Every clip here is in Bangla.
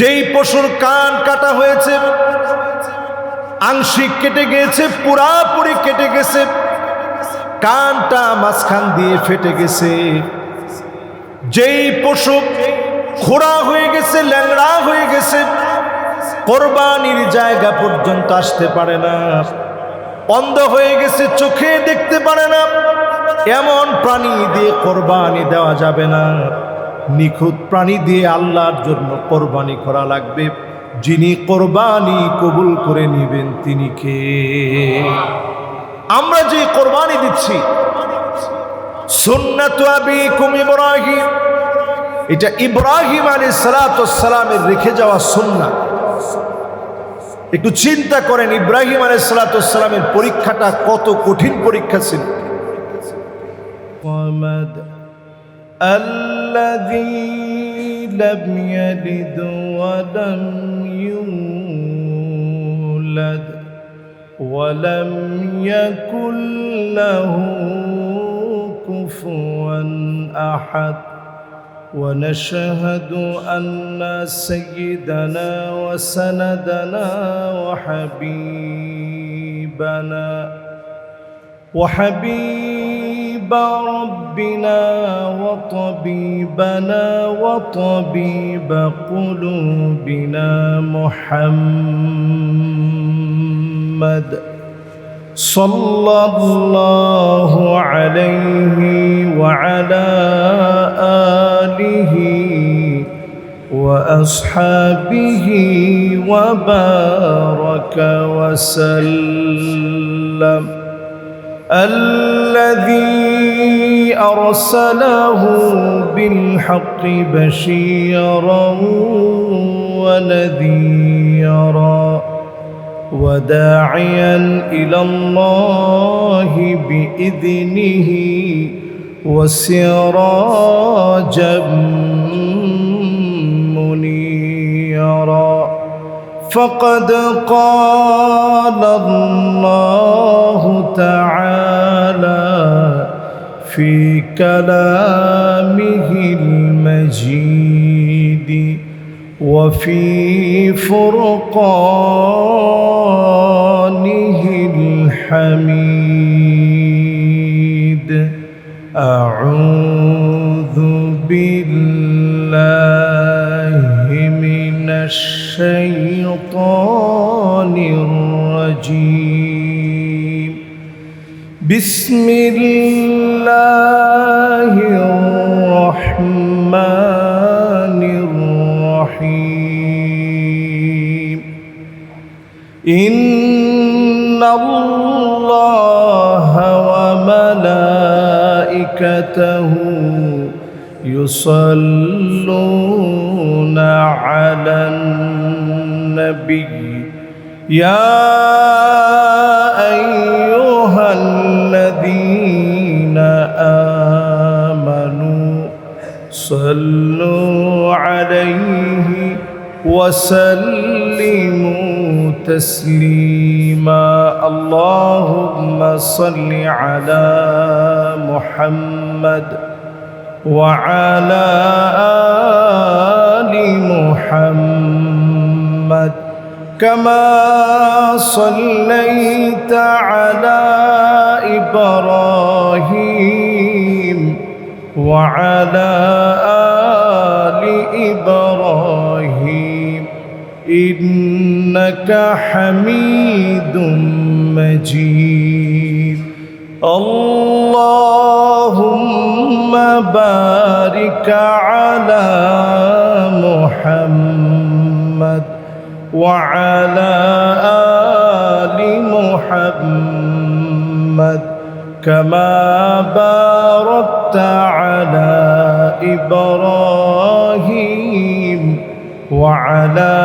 যেই পশুর কান কাটা হয়েছে, আংশিক কেটে গিয়েছে, পুরাপুরি কেটে গেছে, কানটা মাঝখান দিয়ে ফেটে গেছে, যেই পশু খোঁড়া হয়ে গেছে, ল্যাংড়া হয়ে গেছে, কোরবানির জায়গা পর্যন্ত আসতে পারে না, অন্ধ হয়ে গেছে, চোখে দেখতে পারে না, এমন প্রাণী দিয়ে কোরবানি দেওয়া যাবে না। নিখুঁত প্রাণী দিয়ে আল্লাহর জন্য কোরবানি করা লাগবে। যিনি কোরবানি কবুল করে নেবেন তিনি কে? আমরা যে কোরবানি দিচ্ছি, সুন্নাতু আবিকুম ইব্রাহিম, এটা ইব্রাহিম আলাইহিস সালাতু ওয়াস সালামের রেখে যাওয়া সুন্নাত। একটু চিন্তা করেন, ইব্রাহিম আলাইহিস সালাতু ওয়াস সালামের পরীক্ষাটা কত কঠিন পরীক্ষা ছিল। الذي لم يلد ولم يولد ولم يكن له كفوا أحد ونشهد أن سيدنا وسندنا وحبيب ربنا وطبيبنا وطبيب قلوبنا محمد صلى الله عليه وعلى آله وأصحابه وبارك وسلم الذي أرسله بالحق بشيرا ونذيرا وداعيا إلى الله بإذنه وسراجا منيرا فقد قال الله تعالى في كلامه المجيد وفي فرقانه الحميد أعوذ بالله من الشيطان الرجيم بسم الله الرحمن الرحيم إن الله وملائكته يصلون على النبي يا أيها الذين آمنوا صلوا عليه وسلموا تسليما اللهم صل على محمد وعلى آل محمد كما صليت على إبراهيم وعلى آل إبراهيم إنك حميد مجيد اللهم بارك على محمد وعلى آل محمد كما باركت على إبراهيم وعلى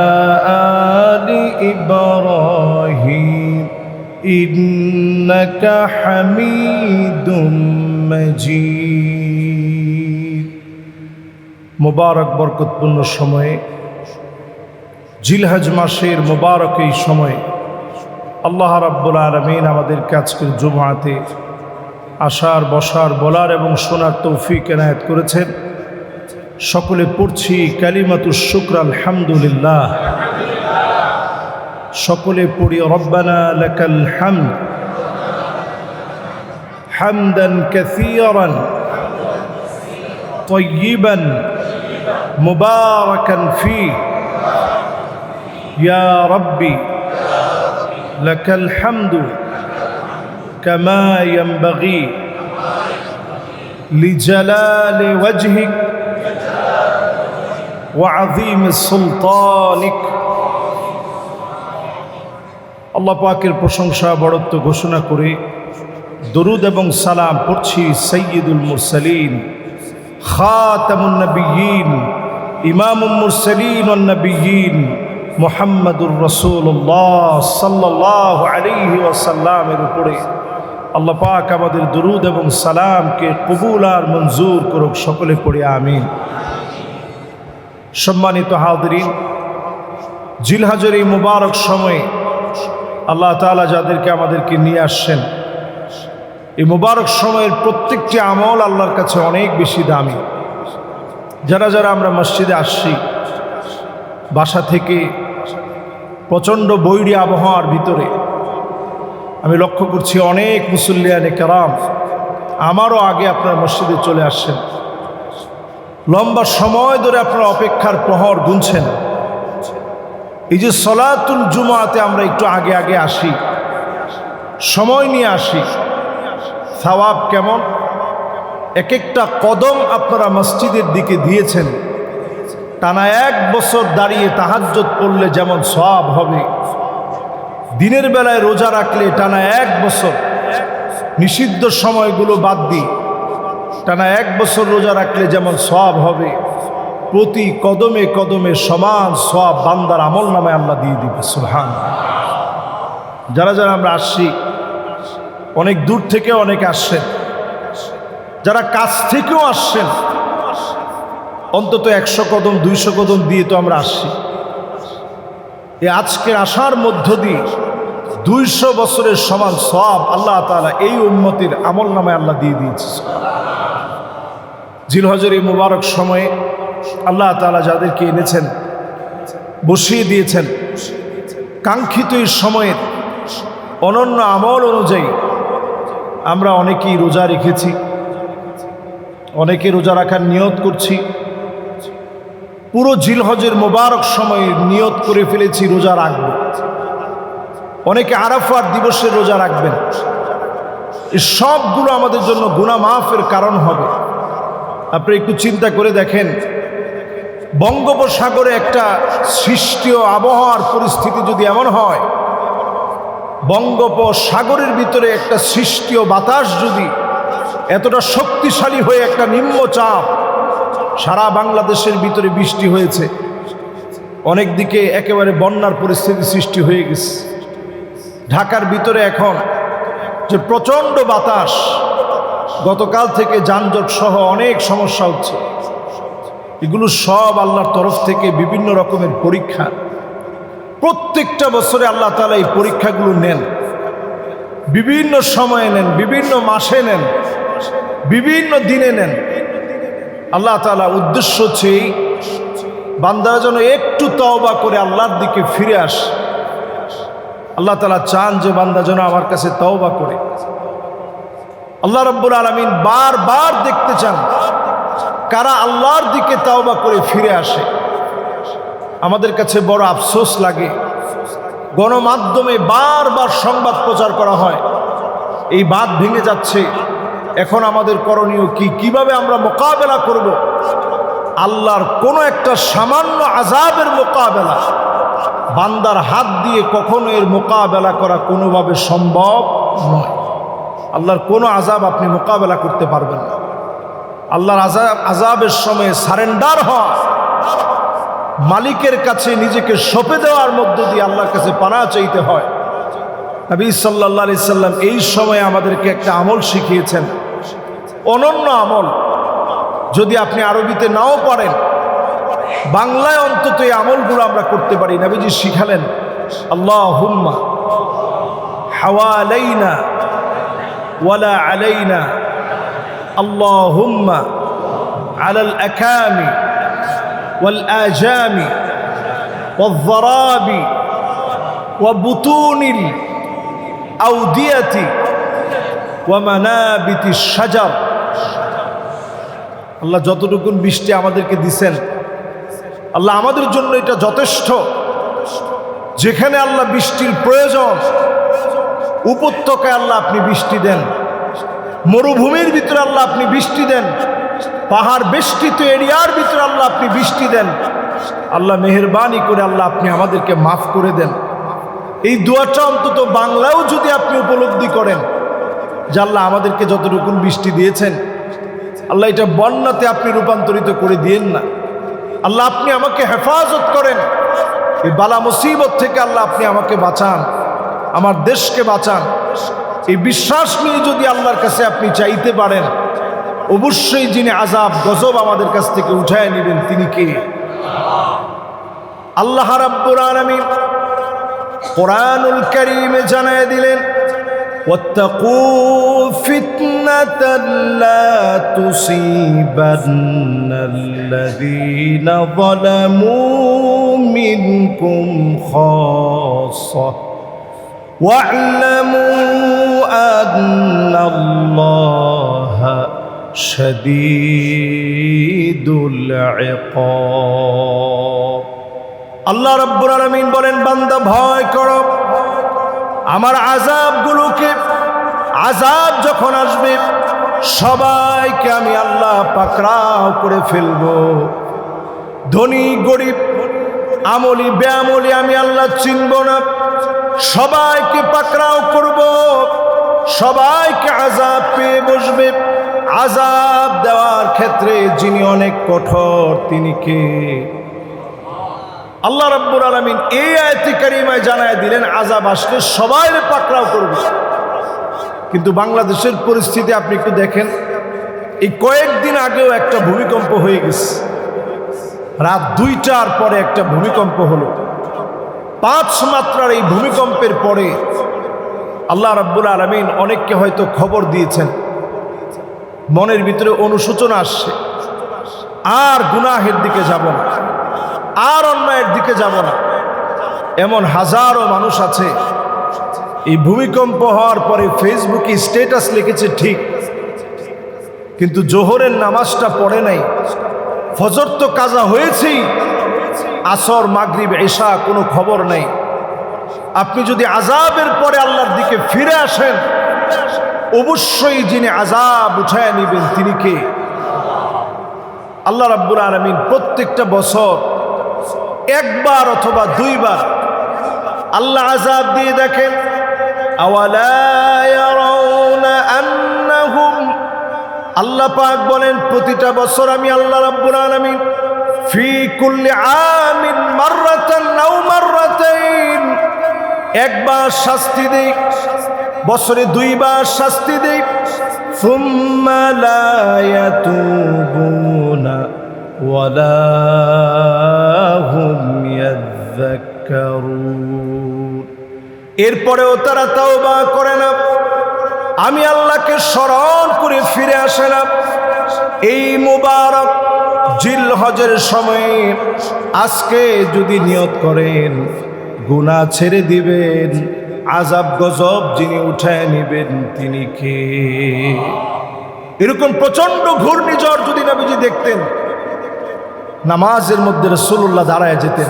آل إبراهيم إنك حميد مجيد মুবারক বরকতপূর্ণ সময়ে জিলহজ মাসের মুবারক এই সময়ে আল্লাহ রাব্বুল আলামিন আমাদেরকে আজকের জুমআতে আসার বসার বলার এবং শোনার তৌফিক এনায়েত করেছেন। সকলে পড়ছি কালিমাতুশ শুকর আলহামদুলিল্লাহ। সকলে পড়ি রব্বানা লাকাল হামদ হামদান কাসীরান তাইয়িবান মুবারাকান ফীহি ইয়া রাব্বি লাকাল হামদু কামা ইয়ানবাগী লিজালালি ওয়াজহিক ওয়া আযীমি সুলতানিক। আল্লাহ পাকের প্রশংসা বড়ত্ব ঘোষণা করে দরুদ এবং সালাম পড়ছি সাইয়্যিদুল মুরসালিন খাতামুন নবিয়্যিন ইমামুল মুরসালিন ওয়ান নবিয়্যিন মুহাম্মাদুর রাসূলুল্লাহ সাল্লাল্লাহু আলাইহি ওয়াসাল্লামের উপরে আল্লাহ পাক আমাদের দরুদ এবং সালামকে কবুল আর মঞ্জুর করুক। সকলে পড়ে আমিন। সম্মানিত হাজিরিন, জিলহজের এই মুবারক সময়ে আল্লাহ তাআলা যাদেরকে আমাদেরকে নিয়ে আসছেন, এই মুবারক সময়ের প্রত্যেকটি আমল আল্লাহর কাছে অনেক বেশি দামি। যারা যারা আমরা মসজিদে আসছি, বাসা থেকে প্রচণ্ড বৈরী আবহাওয়ার ভিতরে আমি লক্ষ্য করছি অনেক মুসল্লিয়ানে কেরাম আমারও আগে আপনারা মসজিদে চলে আসছেন। লম্বা সময় ধরে আপনারা অপেক্ষার প্রহর গুনছেন। এই যে সলাতুল জুমাতে আমরা একটু আগে আগে আসি, সময় নিয়ে আসি, সওয়াব কেমন? এক একটা কদম আপনারা মসজিদের দিকে দিয়েছেন, টানা 1 বছর দাঁড়িয়ে তাহাজ্জুদ পড়লে যেমন সওয়াব হবে, দিনের বেলায় রোজা রাখলে টানা 1 বছর নিষিদ্ধ সময়গুলো বাদ দিই টানা 1 বছর রোজা রাখলে যেমন সওয়াব হবে, প্রতি কদমে কদমে সমান সওয়াব বান্দার আমল নামে আল্লাহ দিয়ে দিবে। সুবহানাল্লাহ। যারা যারা আমরা আসছি, অনেক দূর থেকে অনেকে আসছেন, যারা কাছ থেকেও আসছেন, অন্তত 100 কদম 200 কদম দিয়ে তো আমরা আসছি। এই আজকের আসার মধ্য দিয়ে 200 বছরের সমান সওয়াব আল্লাহ তাআলা এই উম্মতের আমল নামে আল্লাহ দিয়ে দিয়েছে। জিলহজের এই মুবারক সময়ে আল্লাহ তাআলা যাদেরকে এনেছেন, বসিয়ে দিয়েছেন, কাঙ্ক্ষিত এই সময়ের অনন্য আমল অনুযায়ী আমরা অনেকেই রোজা রেখেছি, অনেকে রোজা রাখার নিয়ত করছি। পুরো জিলহজের মুবারক সময়ে নিয়ত করে ফেলেছি রোজা রাখব। অনেকে আরাফার দিবসের রোজা রাখবেন। এই সবগুলো আমাদের জন্য গুনাহ মাফের কারণ হবে। আপনি একটু চিন্তা করে দেখেন, বঙ্গোপসাগরে একটা সৃষ্টীয় আবহাওয়ার পরিস্থিতি যদি এমন হয়, বঙ্গোপসাগরের ভিতরে একটা সৃষ্টীয় বাতাস যদি এতটা শক্তিশালী হয়ে একটা নিম্নচাপ সারা বাংলাদেশের ভিতরে বৃষ্টি হয়েছে, অনেক দিকে একেবারে বন্যার পরিস্থিতি সৃষ্টি হয়ে গেছে। ঢাকার ভিতরে এখন যে প্রচণ্ড বাতাস, গতকাল থেকে যানজট সহ অনেক সমস্যা হচ্ছে। এগুলো সব আল্লাহর তরফ থেকে বিভিন্ন রকমের পরীক্ষা। প্রত্যেকটা বছরে আল্লাহ তাআলা এই পরীক্ষাগুলো নেন, বিভিন্ন সময়ে নেন, বিভিন্ন মাসে নেন, বিভিন্ন দিনে নেন। আল্লাহ তাআলা উদ্দেশ্য হচ্ছে বান্দারা যেন একটু তওবা করে আল্লাহর দিকে ফিরে আসে। আল্লাহ তাআলা চান যে বান্দা যেন আমার কাছে তওবা করে। আল্লাহ রাব্বুল আলামিন বারবার দেখতে চান কারা আল্লাহর দিকে তওবা করে ফিরে আসে। আমাদের কাছে বড় আফসোস লাগে, গণমাধ্যমে বারবার সংবাদ প্রচার করা হয় এই বাঁধ ভেঙে যাচ্ছে, এখন আমাদের করণীয় কি, কিভাবে আমরা মোকাবেলা করব। আল্লাহর কোনো একটা সামান্য আযাবের মোকাবেলা বান্দার হাত দিয়ে কখনো এর মোকাবেলা করা কোনোভাবে সম্ভব নয়। আল্লাহর কোনো আযাব আপনি মোকাবেলা করতে পারবেন না। আল্লাহর আযাবের সময় সারেন্ডার হওয়া, মালিকের কাছে নিজেকে সঁপে দেওয়ার মধ্য দিয়ে আল্লাহর কাছে পানাহ চাইতে হয়। নবী সাল্লাল্লাহু আলাইহি সাল্লাম এই সময়ে আমাদেরকে একটা আমল শিখিয়েছেন, অনন্য আমল। যদি আপনি আরবিতে নাও পারেন, বাংলায় অন্তত এই আমলগুলো আমরা করতে পারি। নবীজি শিখালেন, আল্লাহুম্মা হাওয়ালাইনা ওয়ালা আলাইনা, আল্লাহুম্মা আলাল আকামি ওয়াল আজামি ওয়াল যারাবি ওয়া বুতুনিল আউদিয়াতি ওয়া মানাবিতিশ শাজার। আল্লাহ যতটুকুন বৃষ্টি আমাদেরকে দিছেন, আল্লাহ আমাদের জন্য এটা যথেষ্ট। যেখানে আল্লাহ বৃষ্টির প্রয়োজন, উপত্যকায় আল্লাহ আপনি বৃষ্টি দেন, মরুভূমির ভিতরে আল্লাহ আপনি বৃষ্টি দেন, পাহাড় বেষ্টিত এরিয়ার ভিতরে আল্লাহ আপনি বৃষ্টি দেন। আল্লাহ মেহেরবানি করে আল্লাহ আপনি আমাদেরকে মাফ করে দেন। এই দোয়াটা অন্তত বাংলাও যদি আপনি উপলব্ধি করেন যে আল্লাহ আমাদেরকে যতটুকুন বৃষ্টি দিয়েছেন, আল্লাহ এটা বন্যাতে আপনি রূপান্তরিত করে দিয়েন না। আল্লাহ আপনি আমাকে হেফাজত করেন, এই বালা মুসিবত থেকে আল্লাহ আপনি আমাকে বাঁচান, আমার দেশকে বাঁচান। এই বিশ্বাস নিয়ে যদি আল্লাহর কাছে আপনি চাইতে পারেন, অবশ্যই যিনি আযাব গজব আমাদের কাছ থেকে উঠায় নেবেন তিনি কে? আল্লাহ রাব্বুল আলামিন কোরআনুল কারীমে জানায় দিলেন, ওয়াত্তাকু ফিতনাতাল লা তুসিবান্নাল্লাযীনা যালামু মিনকুম খাসসা ওয়া'লামু আন্নাল্লাহা শাদীদুল ইকাব। আল্লাহ রাব্বুল আলামিন বলেন, বান্দা ভয় করো আমার আযাবগুলোকে। আযাব যখন আসবে সবাইকে আমি আল্লাহ পাকড়াও করে ফেলবো। ধনী গরিব, আমলি বেআমলি আমি আল্লাহ চিনব না, সবাইকে পাকড়াও করব, সবাইকে আযাব পেয়ে বসবে। আযাব দেওয়ার ক্ষেত্রে যিনি অনেক কঠোর তিনি কে? আল্লাহ রাব্বুল আলামিন এই আয়াতে কারিমায় জানায় দিলেন আযাব আসলে সবাইকে পাকড়াও করবে। কিন্তু বাংলাদেশের পরিস্থিতি আপনি একটু দেখেন, এই কয়েকদিন আগেও একটা ভূমিকম্প হয়ে গেছে, রাত 2টার পরে একটা ভূমিকম্প হলো। 5 মাত্রার এই ভূমিকম্পের পরে আল্লাহ রাব্বুল আলামিন অনেককে হয়তো খবর দিয়েছেন, মনের ভিতরে অনুশোচনা আসছে, আর গুনাহের দিকে যাব না, আর অন্যায়ের দিকে যাব না। এমন হাজারো মানুষ আছে এই ভূমিকম্প হওয়ার পরে ফেসবুকে স্ট্যাটাস লিখেছে ঠিক, কিন্তু জোহরের নামাজটা পড়ে নাই। ফজর তো কাজা হয়েছেই, আসর মাগরিব এশা কোনো খবর নাই। আপনি যদি আযাবের পরে আল্লাহর দিকে ফিরে আসেন, অবশ্যই যিনি আযাব উঠায় নেবেন তিনি কে? আল্লাহ রাব্বুল আলামিন প্রত্যেকটা বছর একবার অথবা 2বার আল্লাহ আযাব দিয়ে দেখেন। আওয়ালা ইয়ারাউনা আন্নাহুম, আল্লাহ পাক বলেন প্রতিটা বছর আমি আল্লাহ রাব্বুল আলামিন ফি কুল্লি আমিন মাররাতান আও মাররাতাইন, একবার শাস্তি দেই, বছরে 2বার শাস্তি দেই। সুম্মা লা ইয়াতুবুনা ওয়ালা হুম ইয়াযাক্কারুন, এরপরেও তারা তাওবা করে না, আমি আল্লাহকে স্মরণ করে ফিরে আসে না। এই মুবারক জিলহজের সময়ে আজকে যদি নিয়ত করেন গুনাহ ছেড়ে দিবেন, আযাব গজব যিনি উঠায় নেবেন তিনি কে? এরকম প্রচন্ড ঘূর্ণিঝড় যদি নবীজি দেখতেন, নামাজের মধ্যে রাসূলুল্লাহ দাঁড়ায় যেতেন।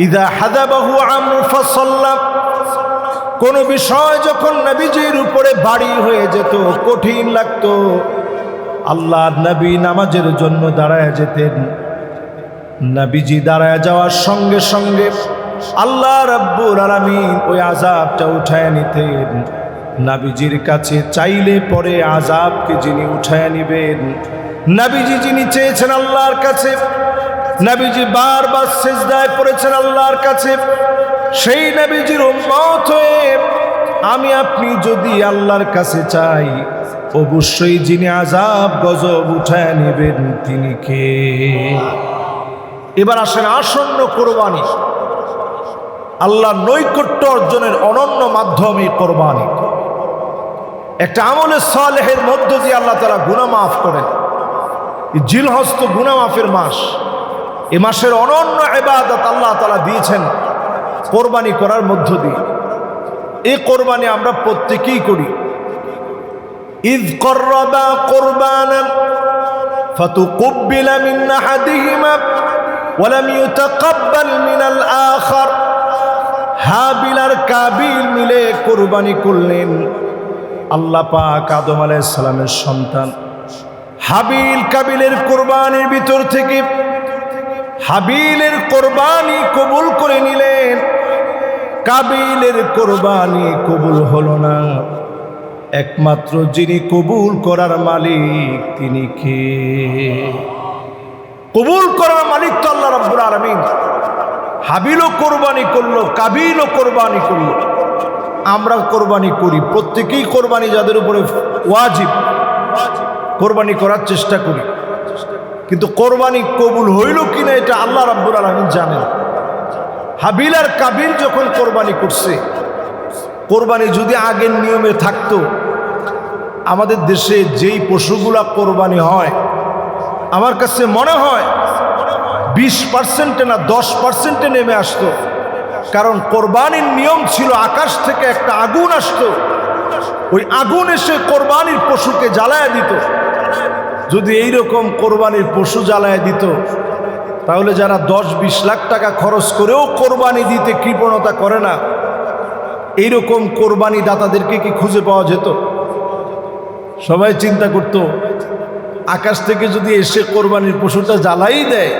ইযা হাদাবাহু আমরু ফাসাল্লা, কোন বিষয় যখন নবীজির উপরে ভারী হয়ে যেত, কঠিন লাগতো, আল্লাহর নবী নামাজের জন্য দাঁড়ায় যেতেন। নবীজি দাঁড়ায় যাওয়ার সঙ্গে সঙ্গে আল্লাহ রাব্বুল আলামিন ওই আযাবটা উঠায় নিতেন। নবীজির কাছে চাইলে পরে আযাবকে যিনি উঠায় নিবেন, নবীজি যিনি চেয়েছেন আল্লাহর কাছে, নবীজি বারবার সিজদায় পড়েছেন আল্লাহর কাছে, সেই নবীজির উম্মত হয়ে আমি আপনি যদি আল্লাহর কাছে চাই, অবশ্যই যিনি আযাব গজব উঠায় নেবেন তিনি কে? এবার আসেন আসন্ন কোরবানি, আল্লাহর নৈকট্য অর্জনের অনন্য মাধ্যম এই কোরবানি। একটা আমলে সালেহের মধ্য দিয়ে আল্লাহ তাআলা গুনাহ মাফ করেন। এই জিলহজ তো গুনাহ মাফের মাস। এ মাসের অনন্য ইবাদত আল্লাহ তাআলা দিয়েছেন কোরবানি করার মধ্য দিয়ে। এই কোরবানি আমরা প্রত্যেকেই করি। ইয কররাবা কুরবানান ফাতুকুব্বিলা মিন আহাদিহিমা ওয়া লাম ইউতাকাব্বাল মিনাল আখার। হাবিল আর কাবিল মিলে কোরবানি করলেন। আল্লাহ পাক আদম আলাইহিস সালামের সন্তান হাবিল কাবিলের কোরবানির ভিতর থেকে হাবিলের কোরবানি কবুল করে নিলেন, কাবিলের কোরবানি কবুল হলো না। একমাত্র যিনি কবুল করার মালিক তিনি কে? কবুল করার মালিক তো আল্লাহ রাব্বুল আলামিন। হাবিলও কোরবানি করলো, কাবিলও কোরবানি করলো। আমরা কোরবানি করি, প্রত্যেকেই কোরবানি যাদের উপরে ওয়াজিব কোরবানি করার চেষ্টা করি, কিন্তু কোরবানি কবুল হইল কিনা এটা আল্লাহ রাব্বুল আলামিন জানেন। হাবিল আর কাবিল যখন কোরবানি করছে, কোরবানি যদি আগের নিয়মে থাকতো, আমাদের দেশে যেই পশুগুলা কোরবানি হয় আমার কাছে মনে হয় 20% না 10% নেমে আসতো। কারণ কোরবানির নিয়ম ছিল আকাশ থেকে একটা আগুন আসতো, ওই আগুন এসে কোরবানির পশুকে জ্বালায় দিত। যদি এইরকম কোরবানির পশু জ্বালায় দিত, তাহলে যারা 10-20 লাখ টাকা খরচ করেও কোরবানি দিতে কৃপণতা করে না, এইরকম কোরবানি দাতাদেরকে কি খুঁজে পাওয়া যেত? সবাই চিন্তা করত আকাশ থেকে যদি এসে কোরবানির পশুটা জ্বালাই দেয়,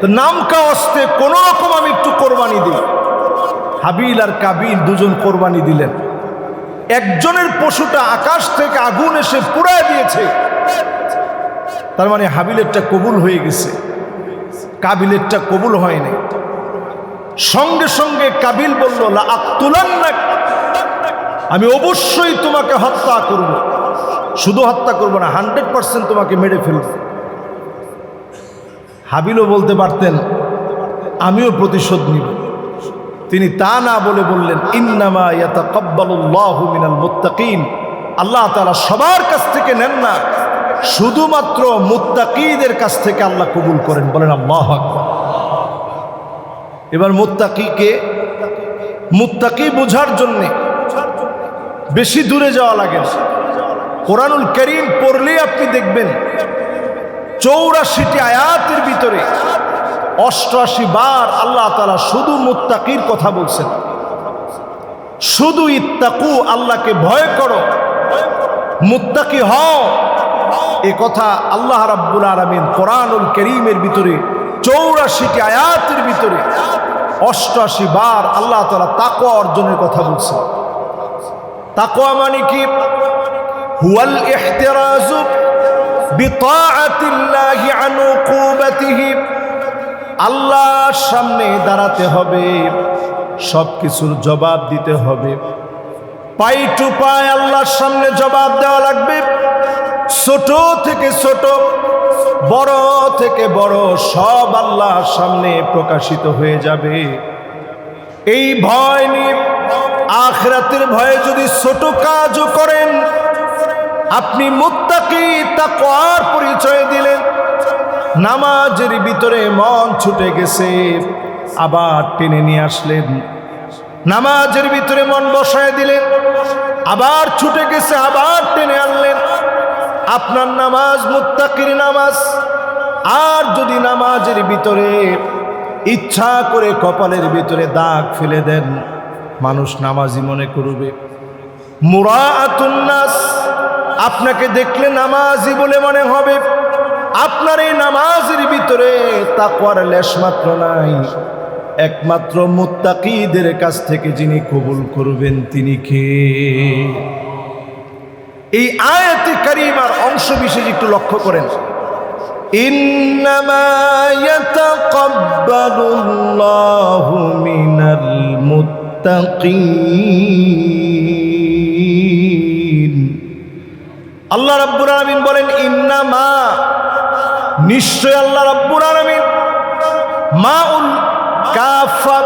তো নামকা অস্তে কোনো রকম আমি একটু কোরবানি দিই। হাবিল আর কাবিল দুজন কোরবানি দিলেন। একজনের পশুটা আকাশ থেকে আগুন এসে পুড়ায় দিয়েছে, তার মানে হাবিলেরটা কবুল হয়ে গেছে, কাবিলেরটা কবুল হয়নি। সঙ্গে সঙ্গে কাবিল বলল, লা আকতুলান্নাক, আমি অবশ্যই তোমাকে হত্যা করব। শুধু হত্যা করব না, 100% তোমাকে মেরে ফেলব। হাবিলও বলতে পারতেন আমিও প্রতিশোধ নিব। তিনি তা না বলে বললেন, ইন্নামা ইয়াতাকাব্বালুল্লাহু মিনাল মুত্তাকিন, আল্লাহ তাআলা সবার কাছ থেকে নেন না, শুধুমাত্র মুত্তাকিদের কাছ থেকে আল্লাহ কবুল করেন। বলেন আল্লাহু আকবার। এবার মুত্তাকিকে, মুত্তাকি বোঝার জন্যে বেশি দূরে যাওয়া লাগে না। কোরআনুল কারীম পড়লে আপনি দেখবেন 84টি আয়াতের ভিতরে 88 বার আল্লাহ তাআলা শুধু মুত্তাকির কথা বলছেন। শুধু ইত্তাকু, আল্লাহকে ভয় করো, মুত্তাকি হও, এ কথা আল্লাহ রাব্বুল আলামিন কোরআনুল কারীমের ভিতরে 84টি আয়াতের ভিতরে 88 বার আল্লাহ তাআলা তাকওয়া অর্জনের কথা বলছেন। তাকওয়া মানে কি? হুয়াল ইহতিরাজু বিতাআতিল্লাহি আন উকুবাতিহি, আল্লাহর সামনে দাঁড়াতে হবে, সব কিছুর জবাব দিতে হবে। পাই টু পাই আল্লাহর সামনে জবাব দেওয়া লাগবে। ছোট থেকে ছোট, বড় থেকে বড়, সব আল্লাহর সামনে প্রকাশিত হয়ে যাবে। এই ভয় নিয়ে, আখিরাতের ভয়ে যদি ছোট কাজও করেন, আপনি মুত্তাকি, তাকওয়ার পরিচয় দিলেন। নামাজের ভিতরে মন ছুটে গেছে, আবার টেনে নিয়ে আসলেন। নামাজের ভিতরে মন বসায় দিলেন, আবার ছুটে গেছে, আবার টেনে আনলেন। আপনার নামাজ মুত্তাকির নামাজ। আর যদি নামাজের ভিতরে ইচ্ছা করে কপালের ভিতরে দাগ ফেলে দেন, মানুষ নামাজি মনে করবে। মুরাআতুন নাস, আপনাকে দেখলে নামাজি বলে মনে হবে। আপনার এই নামাজের ভিতরে তাকওয়ার লেশমাত্র নাই। একমাত্র মুত্তাকিদের কাছ থেকে যিনি কবুল করবেন তিনি কে? এই আয়াতে কারিমার অংশ বিশেষ একটু লক্ষ্য করেন। ইন্নামা ইয়াতাকাব্বালুল্লাহু মিনাল মুত্তাকিন। আল্লাহ রাব্বুল আলামিন বলেন ইন্নামা, নিশ্চয় আল্লাহ রাব্বুল আলামিন, মাউল কাফা,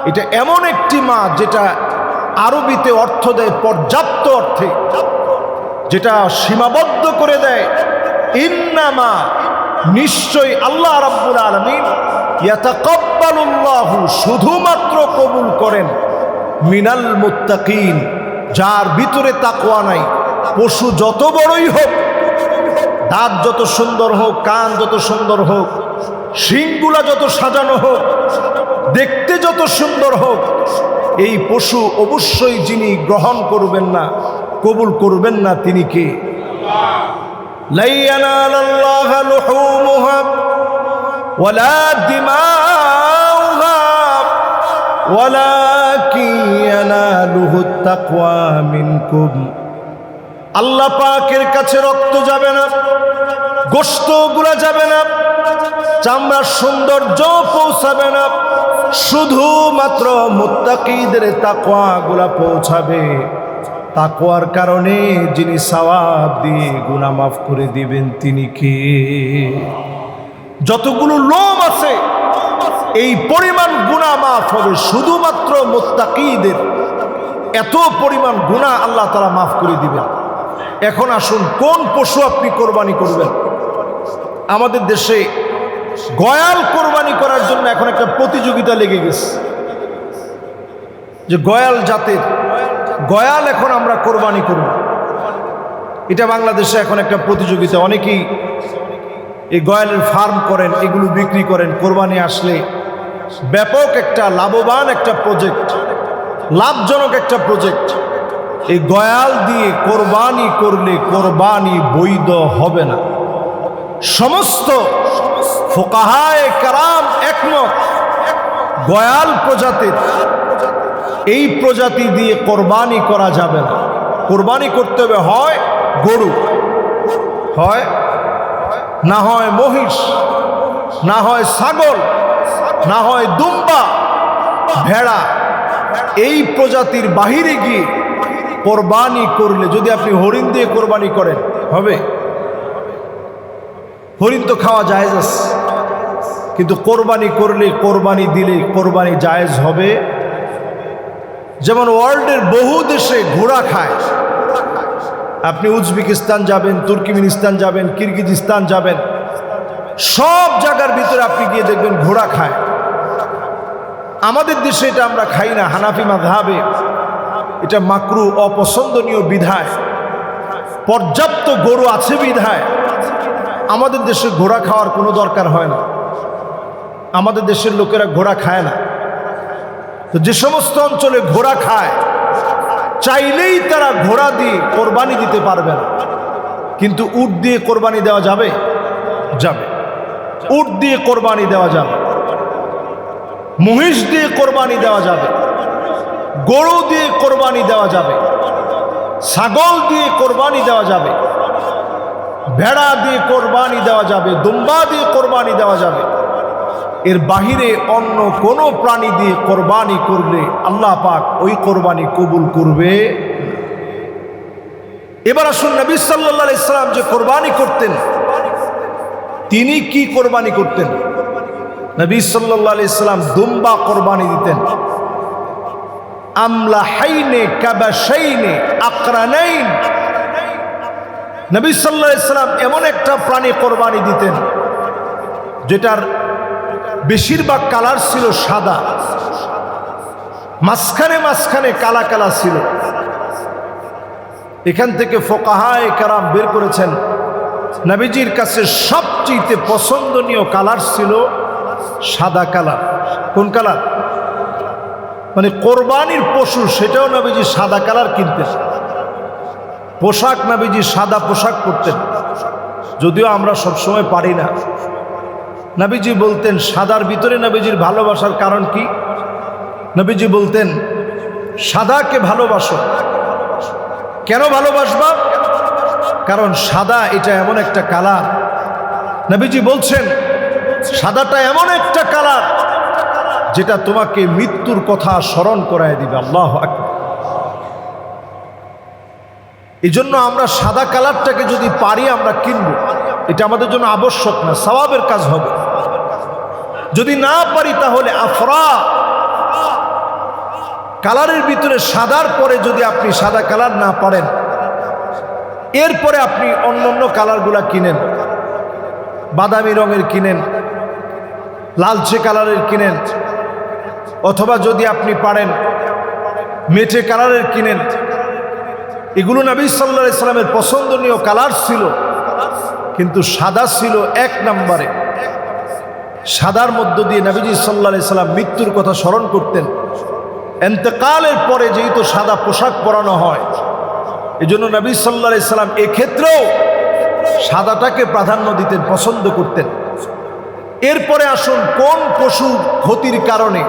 এটা এমন একটি মা যেটা আরবিতে অর্থ দেয় পর্যাপ্ত অর্থে, যেটা সীমাবদ্ধ করে দেয়। ইন্নামা, নিশ্চয়ই আল্লাহ রাব্বুল আলামিন ইয়াতাকাব্বালুল্লাহু শুধুমাত্র কবুল করেন মিনাল মুত্তাকিন, যার ভিতরে তাকওয়া নাই। পশু যত বড়ই হোক, দাঁত যত সুন্দর হোক, কান যত সুন্দর হোক, শিংগুলা যত সাজানো হোক, দেখতে যত সুন্দর হোক, এই পশু অবশ্যই যিনি গ্রহণ করবেন না, কবুল করবেন না, তিনি কে? লা ইয়ানালাল্লাহু লুহুমুহা ওয়ালা দিমাউহা ওয়ালাকিন ইয়ানালুহুত তাকওয়া মিনকুম। আল্লাহ পাকের কাছে রক্ত যাবে না, গোশতগুলা যাবে না, চামড়ার সৌন্দর্য পৌঁছাবে না, শুধুমাত্র মুত্তাকিদের তাকওয়াগুলা পৌঁছাবে। তাকওয়ার কারণে যিনি সওয়াব দিয়ে গুনাহ মাফ করে দিবেন তিনি কে? যতগুলো লোম আছে এই পরিমাণ গুনাহ মাফ হবে শুধুমাত্র মুত্তাকিদের। এত পরিমাণ গুনাহ আল্লাহ তাআলা মাফ করে দিবেন। এখন আসুন, কোন পশু আপনি কোরবানি করবেন? আমাদের দেশে গয়াল কোরবানি করার জন্য এখন একটা প্রতিযোগিতা লেগে গেছে, যে গয়াল জাতের গয়াল এখন আমরা কোরবানি করব। এটা বাংলাদেশে এখন একটা প্রতিযোগিতা। অনেকেই এই গয়ালের ফার্ম করেন, এগুলো বিক্রি করেন। কোরবানি আসলে ব্যাপক একটা লাভবান একটা প্রজেক্ট, লাভজনক একটা প্রজেক্ট। এই গয়াল দিয়ে কোরবানি করলে কোরবানি বৈধ হবে না। সমস্ত ফুকাহায়ে কেরাম একমত, গয়াল প্রজাতির এই প্রজাতি দিয়ে কোরবানি করা যাবে না। কোরবানি করতে হবে হয় গরু, হয় না হয় মহিষ, না হয় ছাগল, না হয় দুম্বা, ভেড়া। এই প্রজাতির বাহিরে গিয়ে কোরবানি করলে, যদি আপনি হরিণ দিয়ে কোরবানি করেন হবে? হরিণ তো খাওয়া জায়েজ আছে, কিন্তু কোরবানি করলে, কোরবানি দিলে কোরবানি জায়েজ হবে। যেমন ওয়ার্ল্ডের বহু দেশে ঘোড়া খায়। আপনি উজবেকিস্তান যাবেন, তুর্কমেনিস্তান যাবেন, কিরগিজস্তান যাবেন, সব জায়গার ভিতরে আপনি গিয়ে দেখবেন ঘোড়া খায়। আমাদের দেশে এটা আমরা খাই না। হানাফি মাযহাবে এটা মাকরু, অপছন্দনীয় বিধায়, পর্যাপ্ত গরু আছে বিধায় আমাদের দেশে ঘোড়া খাওয়ার কোনো দরকার হয় না। আমাদের দেশের লোকেরা ঘোড়া খায় না। তো যে সমস্ত অঞ্চলে ঘোড়া খায়, চাইলেই তারা ঘোড়া দিয়ে কোরবানি দিতে পারবে না, কিন্তু উট দিয়ে কোরবানি দেওয়া যাবে? যাবে। উট দিয়ে কোরবানি দেওয়া যাবে, মহিষ দিয়ে কোরবানি দেওয়া যাবে, গরু দিয়ে কোরবানি দেওয়া যাবে, ছাগল দিয়ে কোরবানি দেওয়া যাবে, ভেড়া দিয়ে কোরবানি দেওয়া যাবে, দুম্বা দিয়ে কোরবানি দেওয়া যাবে। এর বাহিরে অন্য কোনো প্রাণী দিয়ে কোরবানি করলে আল্লাহ পাক ওই কোরবানি কবুল করবে। এবার আসুন, নবী সাল্লাল্লাহু আলাইহি সাল্লাম যে কোরবানি করতেন, তিনি কি কোরবানি করতেন? নবী সাল্লাল্লাহু আলাইহি সাল্লাম দুম্বা কোরবানি দিতেন। আমলাহাইনে কাবাশাইনে আকরানাইন। নবী সাল্লাল্লাহু আলাইহি সাল্লাম এমন একটা প্রাণী কোরবানি দিতেন যেটার বেশিরভাগ কালার ছিল সাদা, মাঝখানে মাঝখানে কালা কালা ছিল। এখান থেকে ফুকাহায়ে কেরাম বের করেছেন নবীজির কাছে সবচেয়ে পছন্দনীয় কালার ছিল সাদা কালার। কোন কালার? মানে কোরবানির পশু সেটাও নবীজি সাদা কালার কিনতেন। পোশাক নবীজি সাদা পোশাক পরতেন, যদিও আমরা সবসময় পারি না। নবীজি বলতেন, সাদার ভিতরে নবীজির ভালোবাসার কারণ কি? নবীজি বলতেন, সাদাকে ভালোবাসো। কেন ভালোবাসবা? কারণ সাদা এটা এমন একটা কালার। নবীজি বলছেন, সাদাটা এমন একটা কালার যেটা তোমাকে মৃত্যুর কথা স্মরণ করায় দিবে। আল্লাহু আকবার। এই জন্য আমরা সাদা কালারটাকে যদি পারি আমরা কিনবো। এটা আমাদের জন্য আবশ্যক না, সওয়াবের কাজ হবে। যদি না পারি তাহলে আফরা, কালারের ভিতরে সাদার পরে যদি আপনি সাদা কালার না পারেন, এরপরে আপনি অন্য অন্য কালারগুলা কিনেন। বাদামি রঙের কিনেন, লালচে কালারের কিনেন, অথবা যদি আপনি পারেন মেটে কালারের কিনেন। এগুলো নবী সাল্লাল্লাহু আলাইহি সাল্লামের পছন্দনীয় কালার ছিল, কিন্তু সাদা ছিল এক নম্বরে। সাদার মধ্য দিয়ে নবীজি সাল্লাল্লাহু আলাইহি সাল্লাম মৃত্যুর কথা স্মরণ করতেন। ইন্তেকালের পরে যেহেতু সাদা পোশাক পরানো হয়, এজন্য নবী সাল্লাল্লাহু আলাইহি সাল্লাম এক্ষেত্রেও সাদাটাকে প্রাধান্য দিতেন, পছন্দ করতেন। এরপরে আসুন, কোন পশুর ক্ষতির কারণে,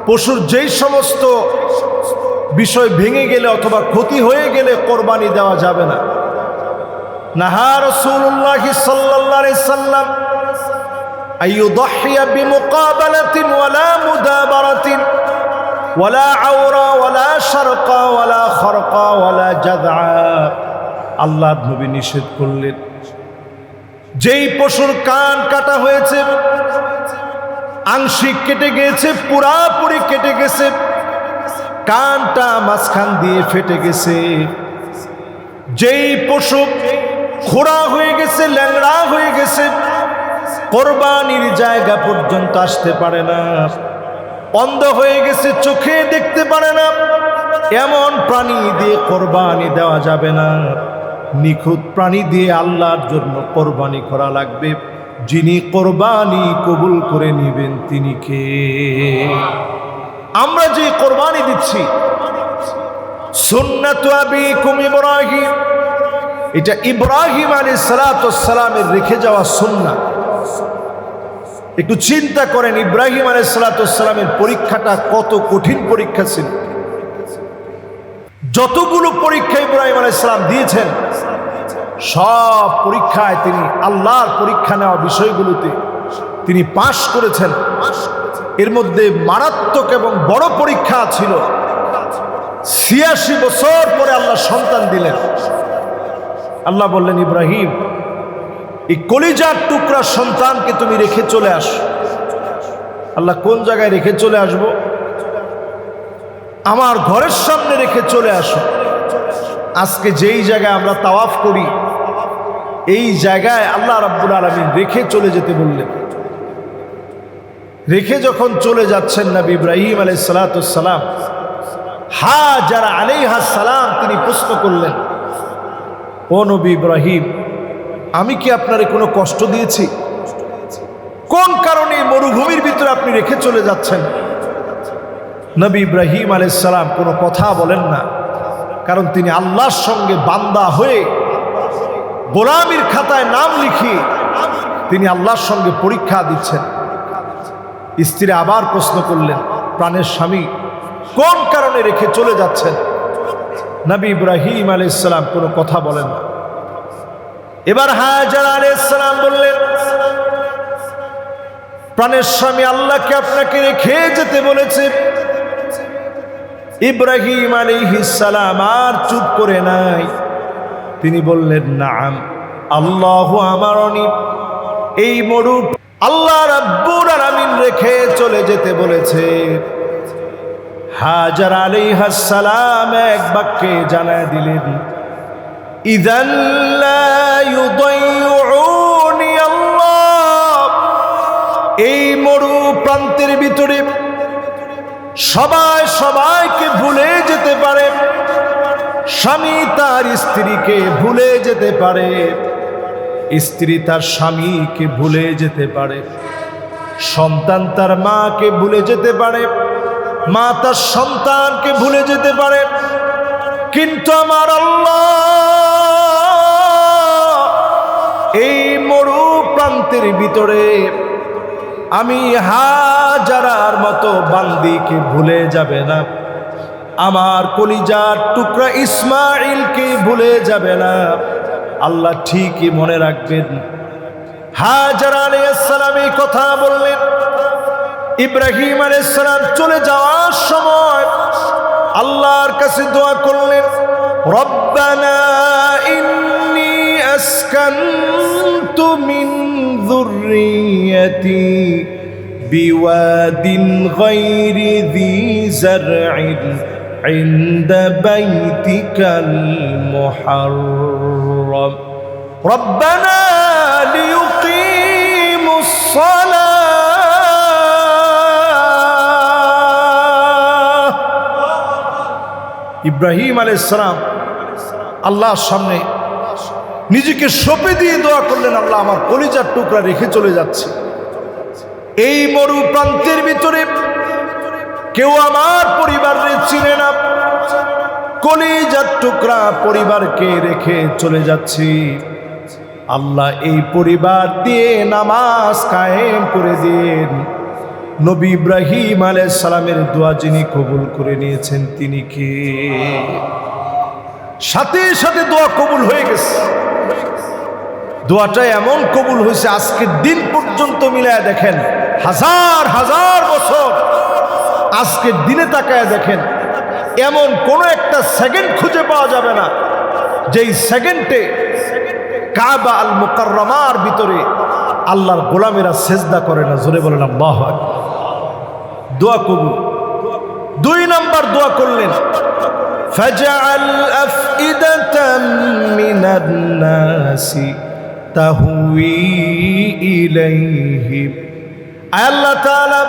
পশুর যেই সমস্ত বিষয় ভেঙে গেলে অথবা ক্ষতি হয়ে গেলে কোরবানি দেওয়া যাবে না। নাহা রাসূলুল্লাহ সাল্লাল্লাহু আলাইহি সাল্লাম আইয়ুদহিয়া বিমুকাবালাতিন ওয়ালা মুদাবারাতিন ওয়ালা আওরা ওয়ালা শারকা ওয়ালা খরকা ওয়ালা জাযআ। আল্লাহর নবী নিষেধ করলেন, যেই পশুর কান কাটা হয়েছে, আংশিক কেটে গিয়েছে, পুরাপুরি কেটে গেছে, কানটা মাঝখান দিয়ে ফেটে গেছে, যেই পশু খোঁড়া হয়ে গেছে, ল্যাংড়া হয়ে গেছে, কোরবানির জায়গা পর্যন্ত আসতে পারে না, অন্ধ হয়ে গেছে, চোখে দেখতে পারে না, এমন প্রাণী দিয়ে কোরবানি দেওয়া যাবে না। নিখুঁত প্রাণী দিয়ে আল্লাহর জন্য কোরবানি করা লাগবে। যিনি কোরবানি কবুল করে নেবেন তিনি কে? আমরা যে কোরবানি দিচ্ছি, সুন্নাতু আবিকুম ইব্রাহিম, এটা ইব্রাহিম আলাইহিস সালাতু ওয়াস সালামের রেখে যাওয়া সুন্নাহ। একটু চিন্তা করেন, ইব্রাহিম আলাইহিস সালাতু ওয়াস সালামের পরীক্ষাটা কত কঠিন পরীক্ষা ছিল। যতগুলো পরীক্ষা ইব্রাহিম আলাইহিস সালাম দিয়েছেন, সব পরীক্ষায় তিনি আল্লাহর পরীক্ষা নেওয়া বিষয়গুলোতে তিনি পাশ করেছেন। এর মধ্যে মারাত্মক এবং বড় পরীক্ষা ছিল, ৮৬ বছর পরে আল্লাহ সন্তান দিলেন। আল্লাহ বললেন, ইব্রাহিম, এই কলিজার টুকরা সন্তানকে তুমি রেখে চলে আসো। আল্লাহ কোন জায়গায় রেখে চলে আসবো? আমার ঘরের সামনে রেখে চলে আসো। আজকে যেই জায়গায় আমরা তাওয়াফ করি, এই জায়গায় আল্লাহ রাব্বুল আলামিন রেখে চলে যেতে বললেন। রেখে যখন চলে যাচ্ছেন নবী ইব্রাহিম আলাইহিস সালাতু ওয়াস সালাম, হাজারা আলাইহাস সালাম তিনি প্রশ্ন করলেন, ও নবী ইব্রাহিম, আমি কি আপনারে কোনো কষ্ট দিয়েছি? কোন কারণে মরুভূমির ভিতরে আপনি রেখে চলে যাচ্ছেন? নবী ইব্রাহিম আলাইহিস সালাম কোনো কথা বলেন না, কারণ তিনি আল্লাহর সঙ্গে বান্দা হয়ে গোলামির খাতায় নাম লিখিয়ে তিনি আল্লাহর সঙ্গে পরীক্ষা দিচ্ছেন। স্ত্রী আবার প্রশ্ন করলেন, প্রাণের স্বামী, কোন কারণে রেখে চলে যাচ্ছেন? নবী ইব্রাহিম আলাইহিস সালাম কোনো কথা বলেন না। এবার হাজার আলাইহিস সালাম বললেন, প্রাণের স্বামী আল্লাহকে আপনাকে রেখে যেতে বলেছে। ইব্রাহিম আলাইহিস সালাম আর চুপ করে নাই, তিনি বললেন, নাম, আল্লাহ আমারনি, এই মরু আল্লাহ রাব্বুল আলামিন রেখে চলে যেতে বলেছে। হাজার আলাইহাস সালাম এক বাক্যে জানায় দিলেন, ইযান লা ইউদাইউনি আল্লাহ, এই মরু প্রান্তের ভিতরে সবাই সবাইকে ভুলে যেতে পারে, স্বামী তার স্ত্রীকে ভুলে যেতে পারে, স্ত্রী তার স্বামীকে ভুলে যেতে পারে, সন্তান তার মাকে ভুলে যেতে পারে, মা তার সন্তানকে ভুলে যেতে পারে, কিন্তু আমার আল্লাহ এই মরু প্রান্তের ভিতরে আমি হাজারার মতো বান্দিকে ভুলে যাবে না, আমার কলিজার টুকরা ইসমাইলকে ভুলে যাবে না। আল্লাহ ঠিকই মনে রাখবেন। হাজার আলাইহিস সালাম এই কথা বললেন। ইব্রাহিম আলাইহিস সালাম চলে যাওয়ার সময় আল্লাহর কাছে দোয়া করলেন, রব্বানা ইন্নী আসকানতু মিন যুররিয়্যাতি বিওয়াদিন গায়রি যী যারইন ইনদা বাইতিকাল মুহাররাম রব্বানা লিয়ুকি الصلاة ইব্রাহিম আলাইহিস সালাম আল্লাহর সামনে নিজেকে সঁপে দিয়ে দোয়া করলেন, আল্লাহ আমার কলিজার টুকরা রেখে চলে যাচ্ছে এই মরু প্রান্তের ভিতরে, কেউ আমার পরিবারে চিনে না, কলিজার টুকরা পরিবারকে রেখে চলে যাচ্ছি, আল্লাহ এই পরিবার দিয়ে নামাজ কায়েম করে দিন। নবী ইব্রাহিম আলাইহিস সালামের দোয়া যিনি কবুল করে নিয়েছেন তিনি কে? সাথে সাথে দোয়া কবুল হয়ে গেছে। দোয়াটা এমন কবুল হয়েছে আজকের দিন পর্যন্ত মিলায় দেখেন, হাজার হাজার বছর আজকের দিনে তাকায় দেখেন, এমন কোনো একটা সেকেন্ড খুঁজে পাওয়া যাবে না যেই সেকেন্ডে কাবা আল মুকাররমার ভিতরে আল্লাহর গোলামেরা সেজদা করে না। জোরে বলেন আল্লাহু আকবার। দোয়া কবুল। 2 নাম্বার দোয়া করলেন, ফাজআল আফইদাতাম মিনান নাসি তাহউই ইলাইহিম। আল্লাহ তাআলা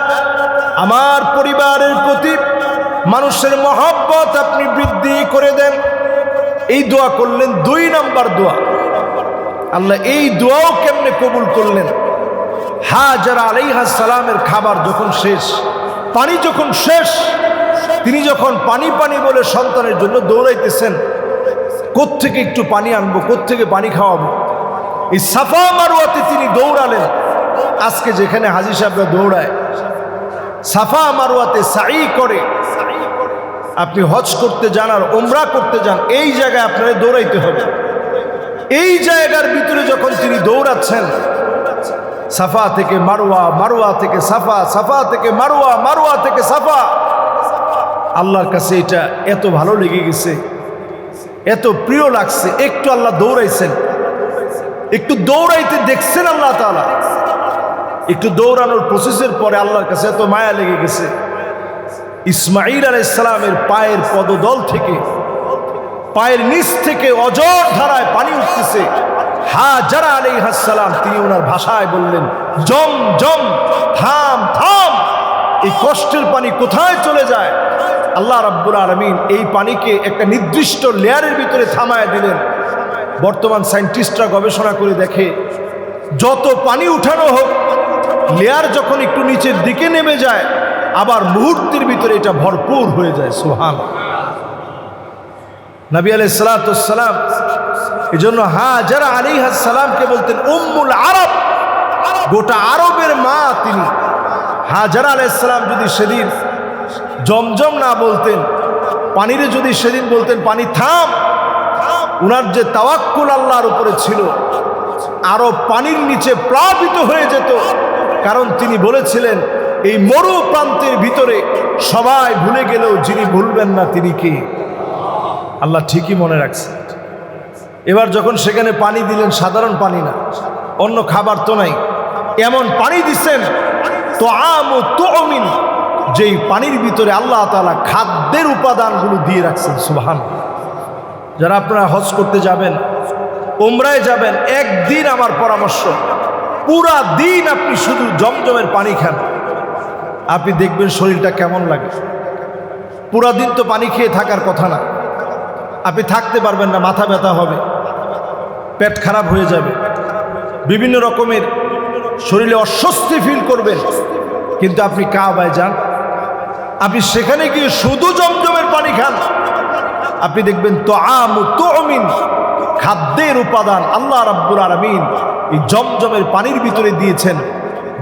আমার পরিবারের প্রতি মানুষের মহব্বত আপনি বৃদ্ধি করে দেন। এই দোয়া করলেন 2 নাম্বার দোয়া। আল্লাহ এই দোয়াও কেমনে কবুল করলেন? হাজারা আলাইহিস সালামের খাবার যখন শেষ, পানি যখন শেষ, তিনি যখন পানি পানি বলে সন্তানের জন্য দৌড়াইতেছেন, কোত্থেকে একটু পানি আনবো, কোত্থেকে পানি খাওয়াবো, এই সাফা মারওয়াতে তিনি দৌড়ালেন। আজকে যেখানে হাজী সাহেবরা দৌড়ায়, সাফা মারওয়াতে সাই করে, আপনি হজ করতে যান আর উমরা করতে যান, এই জায়গায় আপনারা দৌড়াইতে হবে। এই জায়গার ভিতরে যখন তিনি দৌড়াচ্ছেন, সাফা থেকে মারওয়া, মারওয়া থেকে সাফা, সাফা থেকে মারওয়া, মারওয়া থেকে সাফা, আল্লাহর কাছে এটা এত ভালো লেগে গেছে, এত প্রিয় লাগছে। একটু আল্লাহ দৌড়াইছেন, একটু দৌড়াইতে দেখছেন আল্লাহ তাআলা, একটু দৌড়ানোর প্রসেসের পরে আল্লাহর কাছে এত মায়া লেগে গেছে। ইসমাঈল আলাইহিস সালামের পায়ের পদদল থেকে, পায়ের নিচ থেকে অজর ধারায় পানি উঠতেছে। হাজারা আলাইহিস সালাম তিনি ওনার ভাষায় বললেন, জম জম, থাম থাম, এই কষ্টের পানি কোথায় চলে যায়? আল্লাহ রাব্বুল আলামিন এই পানিকে একটা নির্দিষ্ট লেয়ারের ভিতরে থামায় দিলেন। বর্তমান সায়েন্টিস্টরা গবেষণা করে দেখে, যত পানি উঠানো হোক, লেয়ার যখন একটু নিচের দিকে নেমে যায়, আবার মুহূর্তের ভিতরে এটা ভরপুর হয়ে যায়। সুবহানাল্লাহ। নবী আলাইহিস সালাতু ওয়াস সালাম এজন্য হাজারা আলাইহিস সালামকে বলতেন উম্মুল আরব, গোটা আরবের মা তিনি। হাজারা আলাইহিস সালাম যদি সেদিন জমজম না বলতেন, পানিরে যদি সেদিন বলতেন পানি থাম, উনার যে তাওয়াক্কুল আল্লাহর উপরে ছিল, আরো পানির নিচে প্লাবিত হয়ে যেত। কারণ তিনি বলেছিলেন, এই মরু প্রান্তের ভিতরে সবাই ভুলে গেলেও যিনি ভুলবেন না তিনি কে? আল্লাহ ঠিকই মনে রাখছে। এবার যখন সেখানে পানি দিলেন, সাধারণ পানি না, অন্য খাবার তো নাই, এমন পানি দিচ্ছেন তো আমু তুমিন, যেই পানির ভিতরে আল্লাহ তাআলা খাদ্যের উপাদানগুলো দিয়ে রাখছেন। সুবহানাল্লাহ। যারা আপনারা হজ করতে যাবেন, উমরায় যাবেন, একদিন আমার পরামর্শ, পুরা দিন আপনি শুধু জমজমের পানি খান, আপনি দেখবেন শরীরটা কেমন লাগে। পুরা দিন তো পানি খেয়ে থাকার কথা না, আপনি থাকতে পারবেন না, মাথা ব্যথা হবে, পেট খারাপ হয়ে যাবে, বিভিন্ন রকমের শরীরে অস্বস্তি ফিল করবেন। কিন্তু আপনি কাবায় যান, আপনি সেখানে গিয়ে শুধু জমজমের পানি খান, আপনি দেখবেন তুআমু তুমিন, খাদ্যের উপাদান আল্লাহ রাব্বুল আলামিন এই জমজমের পানির ভিতরে দিয়েছেন।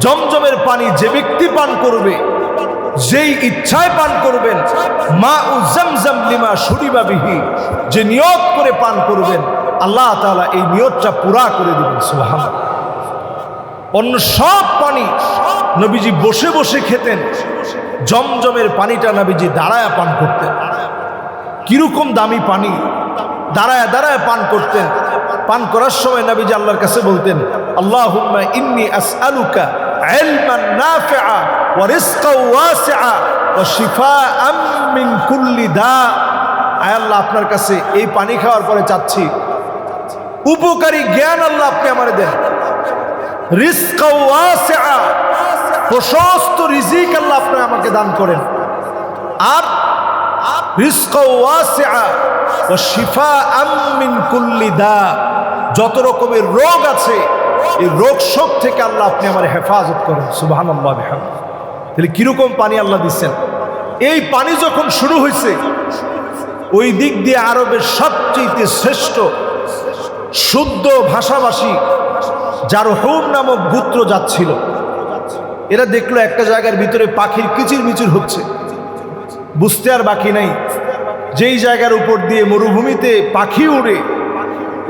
জমজমের পানি যে ব্যক্তি পান করবে, যেই ইচ্ছায় পান করবেন, মা উ জামজাম লিমা শুরিবা বিহি, যে নিয়ত করে পান করবেন, আল্লাহ তাআলা এই নিয়তটা পুরা করে দিবেন। সুবহানাল্লাহ। অন্য সব পানি নবীজি বসে বসে খেতেন, জমজমের পানিটা নবীজি দাঁড়ায় পান করতেন। কিরকম দামি পানি, দাঁড়ায় দাঁড়ায় পান করতেন। পান করার সময় নবীজি আল্লাহর কাছে বলতেন, আল্লাহুম্মা ইন্নী আসআলুকা ইলমান নাফিআ ওয়া রিজকান ওয়াসিআ ওয়া শিফাআম মিন কুল্লি দা। আয় আল্লাহ, আপনার কাছে এই পানি খাওয়ার পরে চাচ্ছি উপকারী জ্ঞান আল্লাহ আপনি আমারে দেন, রিজকাও ওয়াসিআ, প্রশস্ত রিজিক আল্লাহ আপনি আমাকে দান করেন, আর রিজকাও ওয়াসিআ ওয়া শিফাআম মিন কুল্লি দা, যত রকমের রোগ আছে এই রোগ শোক থেকে আল্লাহ আপনি আমার হেফাজত করেন। সুবহানাল্লাহ বিহামদিহি। তাহলে কিরকম পানি আল্লাহ দিচ্ছেন? এই পানি যখন শুরু হয়েছে, ওই দিক দিয়ে আরবের সবচেয়ে শ্রেষ্ঠ শুদ্ধ ভাষাভাষী জারহুম নামক গোত্র যাচ্ছিল। এরা দেখলো একটা জায়গার ভিতরে পাখির কিচিরমিচির হচ্ছে, বুঝতে আর বাকি নাই যেই জায়গার উপর দিয়ে মরুভূমিতে পাখি উড়ে,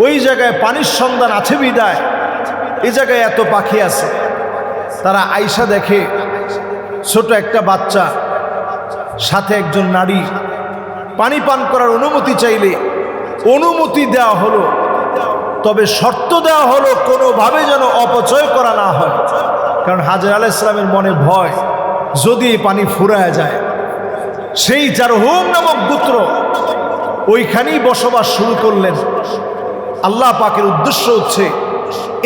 ওই জায়গায় পানির সন্ধান আছে বিদায় এই জায়গায় এত পাখি আছে। তারা আইসা দেখে ছোট একটা বাচ্চা সাথে একজন নারী পানি পান করার অনুমতি চাইলে অনুমতি দেওয়া হলো, তবে শর্ত দেওয়া হলো কোনোভাবে যেন অপচয় করা না হয়, কারণ হাজরা আলাইহিস সালামের মনে ভয় যদি এই পানি ফুরায় যায়। সেই জারহুম নামক গোত্র ওইখানেই বসবাস শুরু করলেন। আল্লাহ পাকের উদ্দেশ্য হচ্ছে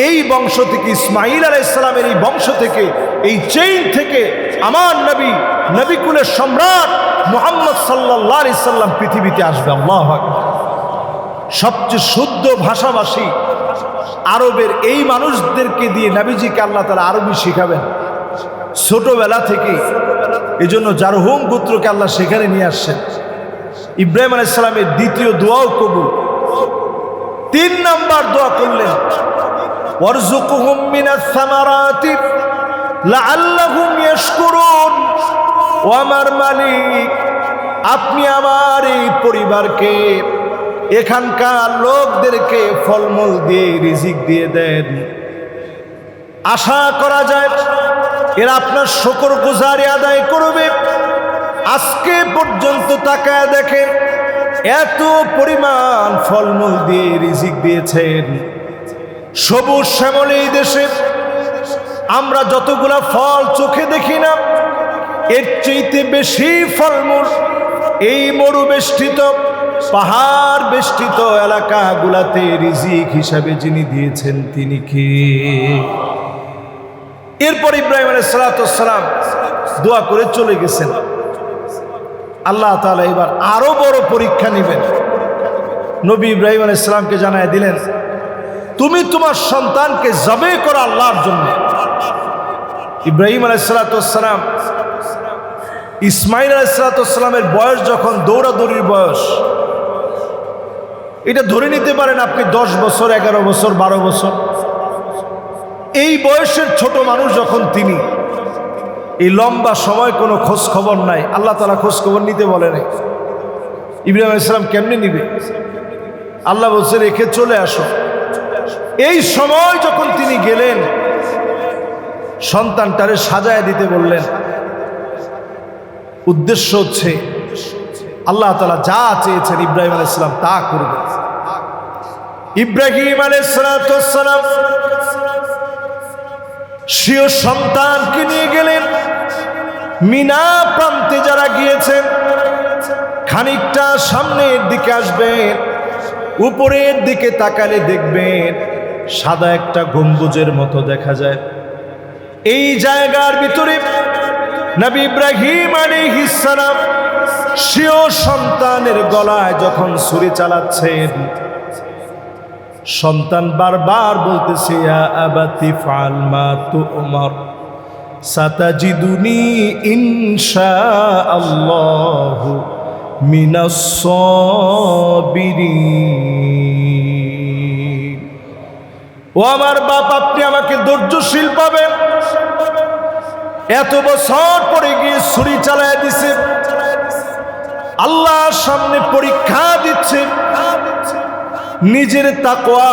এই বংশ থেকে, ইসমাঈল আলাইহিস সালামের এই বংশ থেকে, এই চেইন থেকে আমার নবী, নবীকুলের সম্রাট মুহাম্মদ সাল্লাল্লাহু আলাইহি সাল্লাম পৃথিবীতে আসবে। আল্লাহু আকবার। সবচেয়ে শুদ্ধ ভাষাভাষী আরবের এই মানুষদেরকে দিয়ে নবীজিকে আল্লাহ তাআলা আরবি শিখাবেন ছোটবেলা থেকে। এই জন্য জারহুম গোত্রকে আল্লাহ সেখানে নিয়ে আসছেন। ইব্রাহিম আলাইহিস সালামের দ্বিতীয় দোয়াও কবুল। 3 নাম্বার দোয়া করলেন, ওয়ারযুকহুম মিনাস সামারাতি লাআল্লাহুম ইয়াশকুরুন। ও আমার মালিক, আপনি আমার এই পরিবারকে, এখানকার লোকদেরকে ফলমূল দিয়ে রিজিক দিয়ে দেন। আশা করা যায় এরা আপনার শুকরগুজারি আদায় করবে। আজকে পর্যন্ত তাকায় দেখেন এত পরিমাণ ফলমূল দিয়ে রিজিক দিয়েছেন। সবুজ শ্যামল এই দেশে আমরা যতগুলা ফল চোখে দেখি না, এর চাইতে বেশি ফলমূল এই মরুবেষ্টিত পাহাড় বেষ্টিত এলাকাগুলাতে রিজিক হিসাবে যিনি দিয়েছেন তিনি কে? এরপর ইব্রাহিম আলাইহিস সালাম দোয়া করে চলে গেছেন। আল্লাহ তাআলা এবার আরো বড় পরীক্ষা নেবেন। নবী ইব্রাহিম আলাইহিস সালামকে জানায় দিলেন, তুমি তোমার সন্তানকে জবে করো আল্লাহর জন্য। ইব্রাহিম আলাইহিস সালাম, ইসমাঈল আলাইহিস সালামের বয়স যখন দৌড়াদৌড়ির বয়স, এটা ধরে নিতে পারেন আপনি 10 বছর, 11 বছর, 12 বছর, এই বয়সের ছোট মানুষ যখন তিনি, এই লম্বা সময় কোনো খোঁজ খবর নাই, আল্লাহ তাআলা খোঁজ খবর নিতে বলে নাই। ইব্রাহিম আলাইহিস সালাম কেমনে নিবে? আল্লাহ বলছে রেখে চলে আসো। এই সময় যখন তিনি গেলেন, সন্তানটারে সাজায় দিতে বললেন। উদ্দেশ্য হচ্ছে আল্লাহ তাআলা যা চেয়েছেন ইব্রাহিম আলাইহিস সালাম তা করবে। ইব্রাহিম আলাইহিস সালাম স্বীয় সন্তানকে নিয়ে গেলেন। মিনা প্রান্তে যারা গিয়েছেন, খানিকটা সামনের দিকে আসবেন, উপরের দিকে তাকালে দেখবেন সাদা একটা গম্বুজের মতো দেখা যায়। এই জায়গার ভিতরে নবী ইব্রাহিম আলাইহিস সালাম স্বীয় সন্তানের গলায় যখন ছুরি চালাচ্ছেন, সন্তান বারবার বলতেছে, ইয়া আবাতি ফাআল মা তু'মার সাতাজিদুনি ইনশাআল্লাহু মিনাস সাবিরিন। ও আমার বাপ, আপনি আমাকে ধৈর্যশীল পাবেন। এত বছর পরে গিয়ে ছুরি চালায় দিছে, আল্লাহর সামনে পরীক্ষা দিচ্ছে, নিজের তাকওয়া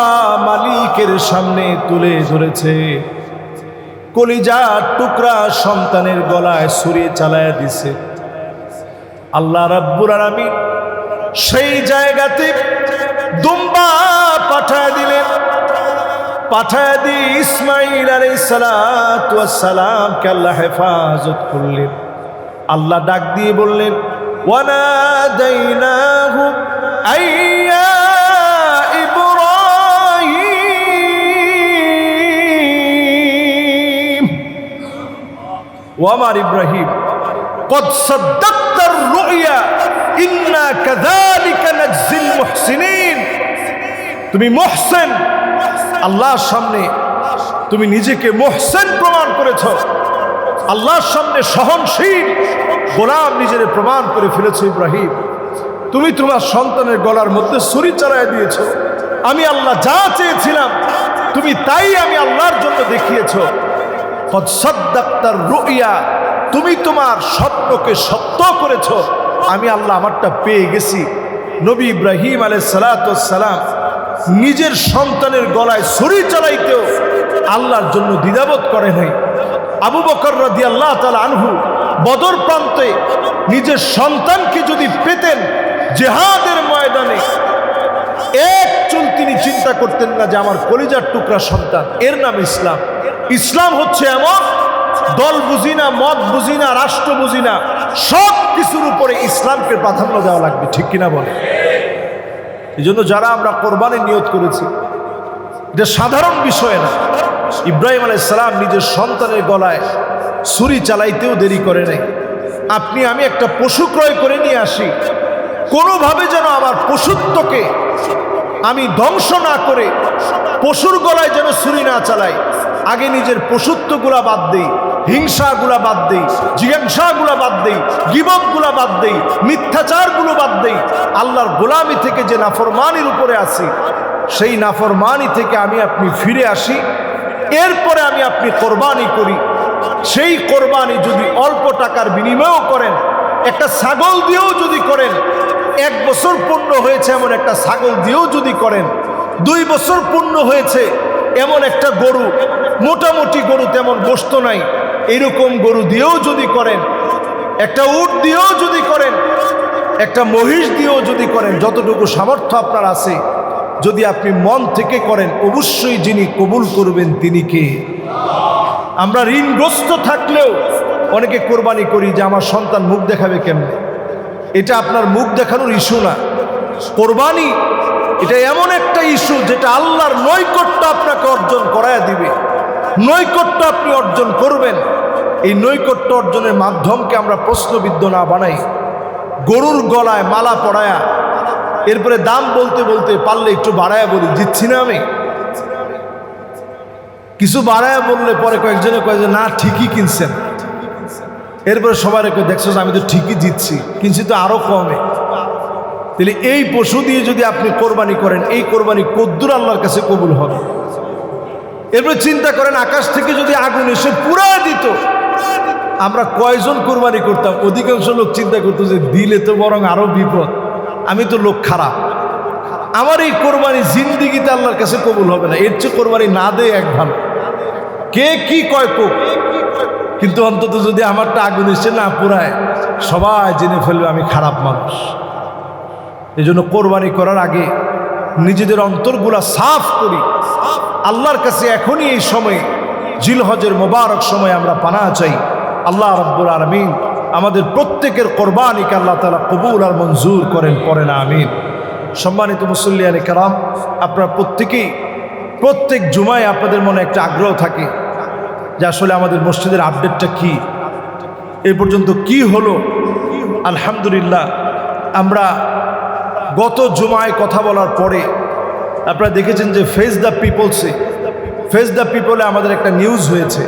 মালিকের সামনে তুলে ধরেছে। কলিজার টুকরা সন্তানের গলায় ছুরি চালায় দিছে। আল্লাহ রাব্বুল আলামিন সেই জায়গাতে দুম্বা পাঠায় দিলেন। পাঠায় দিয়ে ইসমাঈল আলাইহিস সালামকে আল্লাহ হেফাজত করলেন। আল্লাহ ডাক দিয়ে বললেন, ওয়ানাদাইনাহু আইয়া ইব্রাহিম ও আমার ইব্রাহিম, কদ সাদ্দাকতার রুইয়া ইন্না কাযালিকা নাজজিল মুহসিনিন, তুমি মুহসিন, আল্লাহর সামনে তুমি নিজেকে মুহসিন প্রমাণ করেছো, আল্লাহর সামনে সহনশীল গোলাম নিজের প্রমাণ করে ফেলেছো। ইব্রাহিম, তুমি তোমার সন্তানের গলার মধ্যে ছুরি চালায় দিয়েছো। আমি আল্লাহ যা চেয়েছিলাম তুমি তাই আমি আল্লাহর জন্য দেখিয়েছো। কদ সাদ্দাকতার রুইয়া, তুমি তোমার স্বপ্নকে সত্য করেছো। আমি আল্লাহ আমারটা পেয়ে গেছি। নবী ইব্রাহিম আলাইহিস সালাতু ওয়াস সালাম নিজের সন্তানের গলায় ছুরি চালাইতেও আল্লাহর জন্য দ্বিধাবোধ করে নাই। আবু বকর রাদিয়াল্লাহু তাআলা আনহু বদর প্রান্তে নিজের সন্তানকে যদি পেতেন জিহাদের ময়দানে, এক চুল তিনি চিন্তা করতেন না যে আমার কলিজার টুকরা সন্তান। এর নাম ইসলাম। ইসলাম হচ্ছে এমন, দল বুঝি না, মত বুঝি না, রাষ্ট্র বুঝি না, সব কিছুর উপরে ইসলামকে প্রাধান্য দেওয়া লাগবে, ঠিক কিনা বলে? এই জন্য যারা আমরা কোরবানির নিয়ত করেছি, এটা সাধারণ বিষয় না। ইব্রাহিম আলাইহিস সালাম নিজের সন্তানের গলায় ছুরি চালাইতেও দেরি করে নাই। আপনি আমি একটা পশু ক্রয় করে নিয়ে আসি, কোনোভাবে যেন আমার পশুত্বকে আমি ধ্বংস না করে পশুর গলায় যেন ছুরি না চালাই। আগে নিজের পশুত্বগুলা বাদ দেই, হিংসাগুলা বাদ দেই, জিজ্ঞাসাগুলা বাদ দেই, গীবতগুলা বাদ দেই, মিথ্যাচারগুলো বাদ দেই। আল্লাহর গোলামি থেকে যে নাফরমানির উপরে আছি, সেই নাফরমানি থেকে আমি আপনি ফিরে আসি। এরপরে আমি আপনি কোরবানি করি। সেই কোরবানি যদি অল্প টাকার বিনিময়েও করেন, একটা ছাগল দিয়েও যদি করেন, 1 বছর পূর্ণ হয়েছে এমন একটা ছাগল দিয়েও যদি করেন, 2 বছর পূর্ণ হয়েছে এমন একটা গরু, মোটামুটি গরু তেমন গোশত নাই, এরকম গরু দিয়েও যদি করেন, একটা উট দিয়েও যদি করেন, একটা মহিষ দিয়েও যদি করেন, যতটুকু সামর্থ্য আপনার আছে, যদি আপনি মন থেকে করেন, অবশ্যই যিনি কবুল করবেন তিনি কে? আমরা ঋণগ্রস্ত থাকলেও অনেকে কোরবানি করি যে আমার সন্তান মুখ দেখাবে কেমনে। এটা আপনার মুখ দেখানোর ইস্যু না। কোরবানি এটা এমন একটা ইস্যু যেটা আল্লাহর নৈকট্য আপনাকে অর্জন করায় দিবে। নৈকট্য আপনি অর্জন করবেন। এই নৈকট্য অর্জনের মাধ্যমকে আমরা প্রশ্নবিদ্ধ না বানাই, গরুর গলায় মালা পরায়া, এরপরে দাম বলতে বলতে পারলে একটু বাড়ায়া বলি, জিতছি না আমি। কিছু বাড়ায়া বললে পরে কয়েকজনে কয়ে যে না ঠিকই কিনছেন। এরপরে সবাই দেখছো আমি তো ঠিকই জিতছি, কিনছি তো আরো কমে। তাহলে এই পশু দিয়ে যদি আপনি কোরবানি করেন, এই কোরবানি কদ্দুর আল্লাহর কাছে কবুল হবে? এরপরে চিন্তা করেন, আকাশ থেকে যদি আগুন এসে পুরা দিত, আমরা কয়জন কোরবানি করতাম? অধিকাংশ লোক চিন্তা করতো যে দিলে তো বরং আরো বিপদ, আমি তো লোক খারাপ, আমার এই কোরবানি জিন্দিগিতে আল্লাহর কাছে কবুল হবে না, এর চেয়ে কোরবানি না দেয় এক ভালো। কে কি কয় কোক, কিন্তু অন্তত যদি আমারটা আগুন এসে না পুরায়, সবাই জেনে ফেলবে আমি খারাপ মানুষ। এই জন্য কোরবানি করার আগে নিজেদের অন্তরগুলা সাফ করি। আল্লাহর কাছে এখনই এই সময়ে, জিলহজের মোবারক সময় আমরা পানাহ চাই। আল্লাহ রাব্বুল আলামিন আমাদের প্রত্যেকের কোরবানিকে আল্লাহ তাআলা কবুল আর মঞ্জুর করেন, পড়েন আমিন। সম্মানিত মুসল্লিয়ানে কেরাম, আপনারা প্রত্যেকেই প্রত্যেক জুমায় আপনাদের মনে একটা আগ্রহ থাকে যে আসলে আমাদের মসজিদের আপডেটটা কি, এই পর্যন্ত কি হলো। আলহামদুলিল্লাহ, আমরা গত জুমায় কথা বলার পরে আপনারা দেখেছেন যে ফেস দ্য পিপলে আমাদের একটা নিউজ হয়েছে,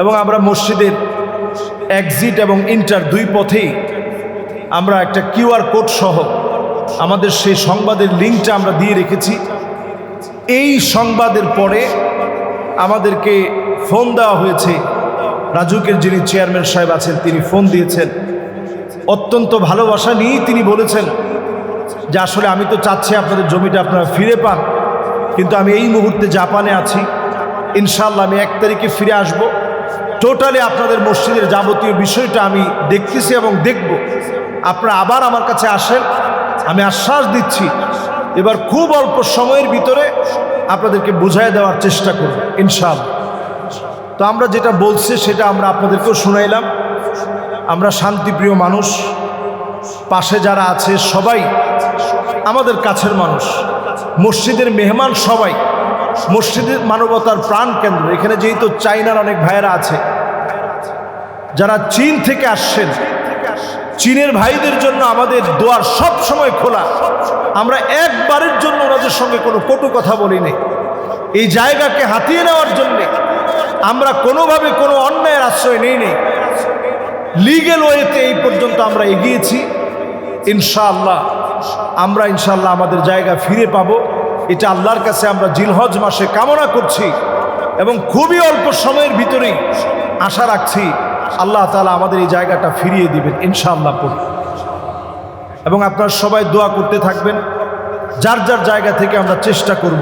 এবং আমরা মসজিদের এক্সিট এবং ইন্টার দুই পথেই আমরা একটা QR কোড সহ আমাদের সেই সংবাদের লিঙ্কটা আমরা দিয়ে রেখেছি। এই সংবাদের পরে আমাদেরকে ফোন দেওয়া হয়েছে, রাজুকের যিনি চেয়ারম্যান সাহেব আছেন তিনি ফোন দিয়েছেন, অত্যন্ত ভালোবাসা নিয়েই তিনি বলেছেন যে আসলে আমি তো চাচ্ছি আপনাদের জমিটা আপনারা ফিরে পান, কিন্তু আমি এই মুহূর্তে জাপানে আছি, ইনশাআল্লাহ আমি 1 তারিখে ফিরে আসব। টোটালি আপনাদের মসজিদের যাবতীয় বিষয়টা আমি দেখতেছি এবং দেখব। আপনারা আবার আমার কাছে আসেন, আমি আশ্বাস দিচ্ছি এবার খুব অল্প সময়ের ভিতরে আপনাদেরকে বুঝাই দেওয়ার চেষ্টা করব ইনশাআল্লাহ। তো আমরা যেটা বলছি সেটা আমরা আপনাদেরকেও শুনাইলাম। আমরা শান্তিপ্রিয় মানুষ, পাশে যারা আছে সবাই আমাদের কাছের মানুষ, মসজিদের মেহমান সবাই, মসজিদের মানবতার প্রাণ কেন্দ্র। এখানে যেহেতু চাইনার অনেক ভাইয়েরা আছে, যারা চীন থেকে আসছেন, চীনের ভাইদের জন্য আমাদের দোয়ার সব সময় খোলা। আমরা একবারের জন্য ওনাদের সঙ্গে কোনো কটু কথা বলি নাই। এই জায়গাকে হাতিয়ে নেওয়ার জন্য আমরা কোনোভাবে কোনো অন্যায়ের আশ্রয় নেই। লিগ্যাল ওয়েতে এই পর্যন্ত আমরা এগিয়েছি। ইনশাআল্লাহ আমাদের জায়গা ফিরে পাবো, এটা আল্লাহর কাছে আমরা জিলহজ মাসে কামনা করছি এবং খুবই অল্প সময়ের ভিতরেই আশা রাখছি আল্লাহ তাআলা আমাদের এই জায়গাটা ফিরিয়ে দিবেন ইনশাআল্লাহ পড়ি। এবং আপনারা সবাই দোয়া করতে থাকবেন, যার যার জায়গা থেকে আমরা চেষ্টা করব।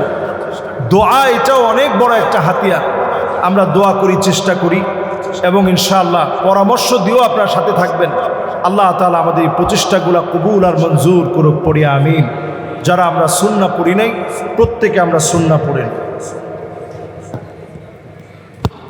দোয়া এটাও অনেক বড় একটা হাতিয়ার। আমরা দোয়া করি, চেষ্টা করি এবং ইনশাআল্লাহ পরামর্শ দিয়েও আপনার সাথে থাকবেন। আল্লাহ তাআলা আমাদের এই প্রচেষ্টাগুলো কবুল আর মঞ্জুর করুক, পড়ি আমিন। যারা আমরা সুন্নাহ পড়ি নাই প্রত্যেকে আমরা সুন্নাহ পড়েন।